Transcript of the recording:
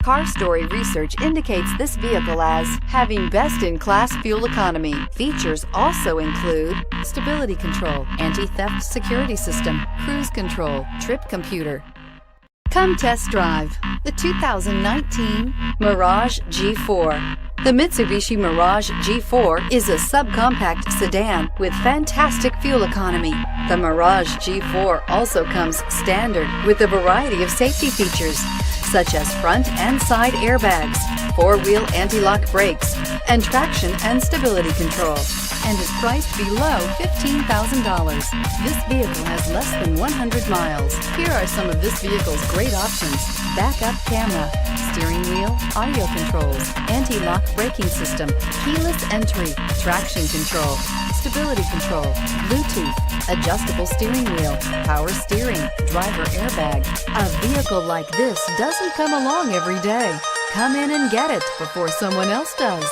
Car Story research indicates this vehicle as having best-in-class fuel economy. Features also include stability control, anti-theft security system, cruise control, trip computer. Come test drive the 2019 Mirage G4. The Mitsubishi Mirage G4 is a subcompact sedan with fantastic fuel economy. The Mirage G4 also comes standard with a variety of safety features, such as front and side airbags, four-wheel anti-lock brakes, and traction and stability control, and is priced below $15,000. This vehicle has less than 100 miles. Here are some of this vehicle's great options: backup camera, steering wheel audio controls, anti-lock braking system, keyless entry, traction control, stability control, Bluetooth, adjustable steering wheel, power steering, driver airbag. A vehicle like this doesn't come along every day. Come in and get it before someone else does.